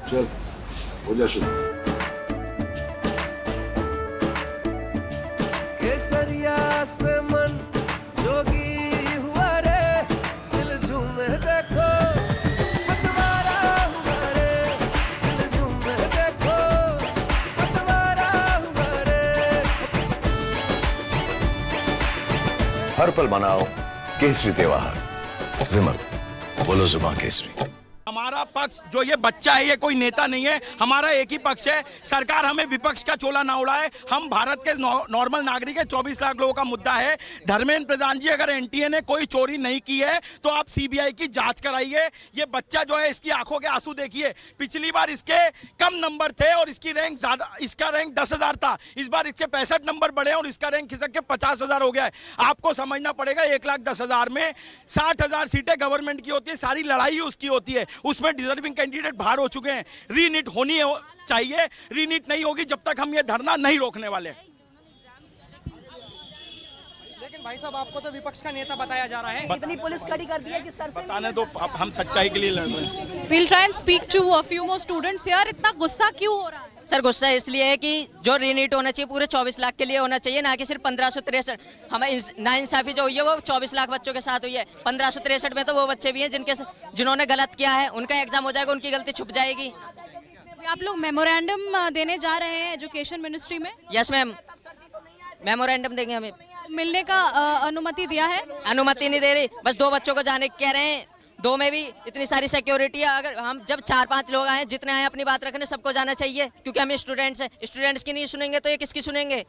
चल हो जा शुरू। केसरिया से मन जोगी हुआ रे, दिल झूमे देखो पतवारा हुआ रे, दिल झूमे देखो पतवारा हुआ रे। हर पल मनाओ केसरी त्योहार। विमल बोलो जुबान केसरी। हमारा पक्ष जो ये बच्चा है, ये कोई नेता नहीं है, हमारा एक ही पक्ष है। सरकार हमें विपक्ष का चोला ना उड़ाए। हम भारत के नॉर्मल नागरिक है। 24 लाख लोगों का मुद्दा है। धर्मेंद्र प्रधान जी, अगर एनटीए ने कोई चोरी नहीं की है तो आप सीबीआई की जांच कराइए। ये बच्चा जो है, इसकी आंखों के आंसू देखिए। पिछली बार इसके कम नंबर थे और इसकी रैंक ज्यादा, इसका रैंक 10,000 था। इस बार इसके 65 नंबर बढ़े और इसका रैंक खिसक के 50,000 हो गया है। आपको समझना पड़ेगा, 1,10,000 में 60,000 सीटें गवर्नमेंट की होती है। सारी लड़ाई उसकी होती है। उसमें डिजर्विंग कैंडिडेट बाहर हो चुके हैं। रीनीट होनी चाहिए। रीनीट नहीं होगी जब तक हम ये धरना नहीं रोकने वाले। लेकिन भाई साहब, आपको तो विपक्ष का नेता बताया जा रहा है। इतनी पुलिस खड़ी कर दी है कि सर से बताने दो, अब हम सच्चाई के लिए लड़ रहे हैं। We'll try and speak to a few more students here. इतना गुस्सा क्यों हो रहा है? सर, गुस्सा इसलिए है कि जो रीनीट होना चाहिए पूरे 24 लाख के लिए होना चाहिए, ना कि सिर्फ 1563। हमें नाइंसाफी जो हुई है वो 24 लाख बच्चों के साथ हुई है। 1563 में तो वो बच्चे भी हैं जिन्होंने गलत किया है। उनका एग्जाम हो जाएगा, उनकी गलती छुप जाएगी। आप लोग मेमोरेंडम देने जा रहे हैं एजुकेशन मिनिस्ट्री में? यस मैम, मेमोरेंडम देंगे। हमें मिलने का अनुमति दिया है? अनुमति नहीं दे रही, बस 2 बच्चों को जाने कह रहे हैं। 2 में भी इतनी सारी सिक्योरिटी है। अगर हम जब 4-5 लोग आए, जितने आए अपनी बात रखने, सबको जाना चाहिए, क्योंकि हम स्टूडेंट्स हैं। स्टूडेंट्स की नहीं सुनेंगे तो ये किसकी सुनेंगे?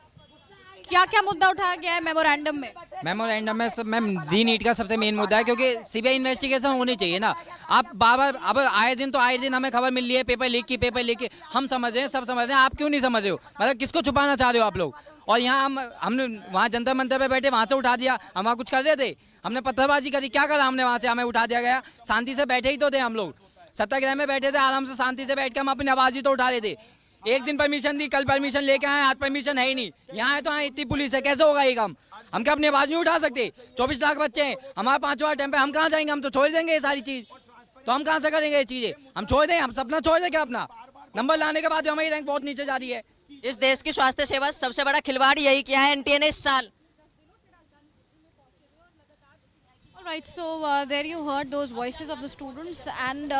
क्या क्या मुद्दा उठाया गया है मेमोरेंडम में? मेमोरेंडम में सब मैम दी नीट का सबसे मेन मुद्दा है, क्योंकि सीबीआई इन्वेस्टिगेशन होनी चाहिए ना। आप बार-बार अब आए दिन हमें खबर मिल रही है पेपर लीक की। हम समझ रहे हैं, सब समझ रहे हैं, आप क्यों नहीं समझ रहे हो? मतलब किसको छुपाना चाह रहे हो आप लोग? और यहाँ हमने वहाँ जंतर मंतर पे बैठे, वहाँ से उठा दिया। हम वहाँ कुछ कर रहे थे? हमने पत्थरबाजी करी? क्या करा हमने? वहाँ से हमें उठा दिया गया। शांति से बैठे ही तो थे हम लोग, सत्याग्रह में बैठे थे, आराम से शांति से बैठ के हम अपनी आवाज ही तो उठा रहे थे। एक दिन परमिशन दी, कल परमिशन लेके आए, आज परमिशन है ही नहीं। यहाँ है तो हाँ, इतनी पुलिस है, कैसे होगा ये काम? हम क्या अपनी आवाज नहीं उठा सकते? 24 लाख बच्चे हैं, हमारा 5वां अटेम्प्ट है, हम कहाँ जाएंगे? हम तो छोड़ देंगे ये सारी चीज। तो हम कहाँ से करेंगे ये चीजें? हम छोड़ दें? हम सपना छोड़ दें क्या अपना? नंबर लाने के बाद भी हमारी रैंक बहुत नीचे जा रही है। इस देश की स्वास्थ्य सेवा सबसे बड़ा खिलवाड़ यही किया है एनटीए ने इस साल। Right, so there you heard those voices of the students and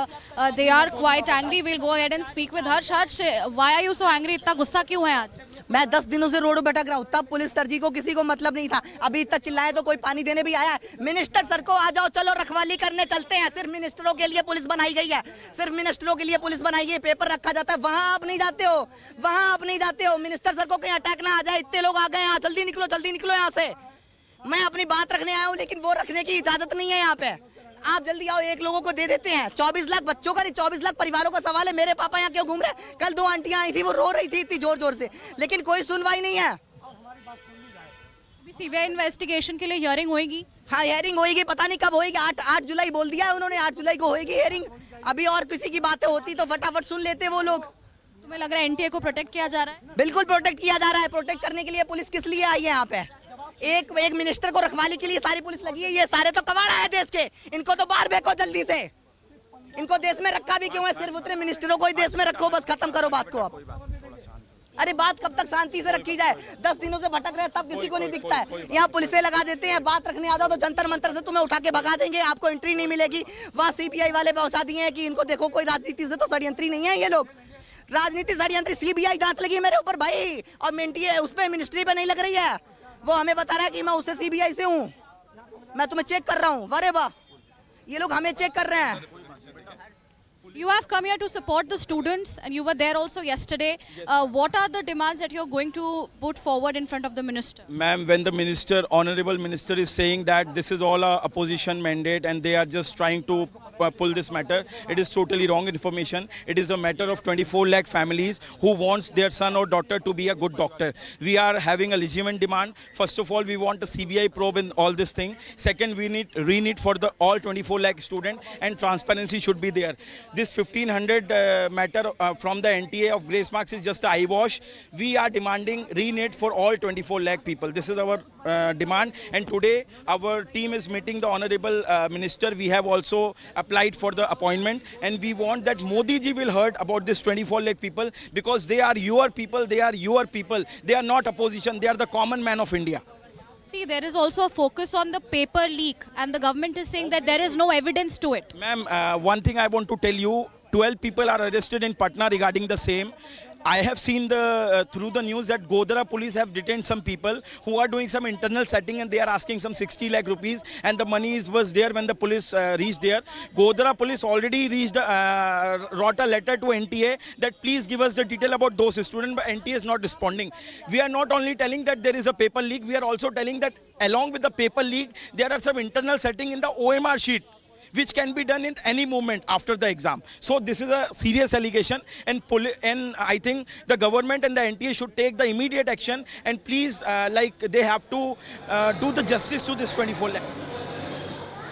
they are quite angry. We'll go ahead and speak with Harsh. Harsh, why are you so angry? इतना गुस्सा क्यों है आज? मैं 10 दिनों से रोड भटक रहा हूँ, तब पुलिस सर जी को किसी को मतलब नहीं था। अभी इतना चिल्लाए तो कोई पानी देने भी आया है। मिनिस्टर सर को आ जाओ, चलो रखवाली करने चलते हैं। सिर्फ मिनिस्टरों के लिए पुलिस बनाई गई है, सिर्फ मिनिस्टरों के लिए पुलिस बनाई गई। पेपर रखा जाता है, वहाँ आप नहीं जाते हो, वहाँ आप नहीं जाते हो। मिनिस्टर सर को कहीं अटैक ना आ जाए। इतने लोग आ गए यहाँ, जल्दी निकलो यहाँ से। मैं अपनी बात रखने आया हूँ, लेकिन वो रखने की इजाजत नहीं है यहाँ पे। आप जल्दी आओ, एक लोगों को दे देते हैं। 24 लाख बच्चों का नहीं, 24 लाख परिवारों का सवाल है। मेरे पापा यहाँ क्यों घूम रहे? कल 2 आंटियां आई थी, वो रो रही थी इतनी जोर से, लेकिन कोई सुनवाई नहीं है। सीबीआई इन्वेस्टिगेशन के लिए हियरिंग होगी? हाँ, हियरिंग होगी, पता नहीं कब होगी। 8 जुलाई बोल दिया है उन्होंने, 8 जुलाई को होगी हियरिंग। अभी और किसी की बातें होती तो फटाफट सुन लेते वो लोग। तुम्हें लग रहा है एनटीए को प्रोटेक्ट किया जा रहा है? बिल्कुल प्रोटेक्ट किया जा रहा है। प्रोटेक्ट करने के लिए पुलिस किस लिए आई है यहाँ पे? एक मिनिस्टर को रखवाली के लिए सारी पुलिस लगी है। ये सारे तो कबाड़ा है देश के, इनको तो बाहर फेंको जल्दी से। इनको देश में रखा भी क्यों है? सिर्फ उतने मिनिस्टरों को ही देश में रखो, बस खत्म करो बात को आप। अरे बात कब तक शांति से रखी जाए? 10 दिनों से भटक रहे, तब किसी को नहीं दिखता है। यहाँ पुलिसें लगा देते हैं, बात रखने आ जाओ तो जंतर मंतर से तुम्हें उठा के भगा देंगे, आपको एंट्री नहीं मिलेगी। वहाँ सीबीआई वाले पहुंचा दिए हैं कि इनको देखो, कोई राजनीति से तो षड्यंत्री नहीं है ये लोग। राजनीति षड्यंत्री, सीबीआई जांच लगी मेरे ऊपर भाई, और एनटीए उस पर मिनिस्ट्री पे नहीं लग रही है। वो हमें बता रहा है कि मैं उससे सीबीआई से हूँ, मैं तुम्हें चेक कर रहा हूँ। अरे वाह, ये लोग हमें चेक कर रहे हैं। You have come here to support the students and you were there also yesterday. What are the demands that you're going to put forward in front of the minister? Ma'am, when the minister, honorable minister, is saying that this is all a opposition mandate and they are just trying to pull this matter, it is totally wrong information. It is a matter of 24 lakh families who wants their son or daughter to be a good doctor. We are having a legitimate demand. First of all, we want a CBI probe in all this thing. Second, we need re-need for the all 24 lakh students, and transparency should be there. This 1500 matter from the NTA of grace marks is just a eyewash. We are demanding re-need for all 24 lakh people. This is our demand, and today our team is meeting the honorable minister. We have also applied for the appointment, and we want that Modi ji will heard about this 24 lakh people, because they are your people, they are your people. They are not opposition, they are the common man of India. See, there is also a focus on the paper leak, and the government is saying that there is no evidence to it. Ma'am, one thing I want to tell you, 12 people are arrested in Patna regarding the same. I have seen through the news that Godhra police have detained some people who are doing some internal setting, and they are asking some 60 lakh rupees, and the money was there when the police reached there. Godhra police already wrote a letter to NTA that please give us the detail about those students, but NTA is not responding. We are not only telling that there is a paper leak, we are also telling that along with the paper leak, there are some internal setting in the OMR sheet, which can be done in any moment after the exam. So this is a serious allegation, and I think the government and the NTA should take the immediate action, and please, they have to do the justice to this 24 lakh.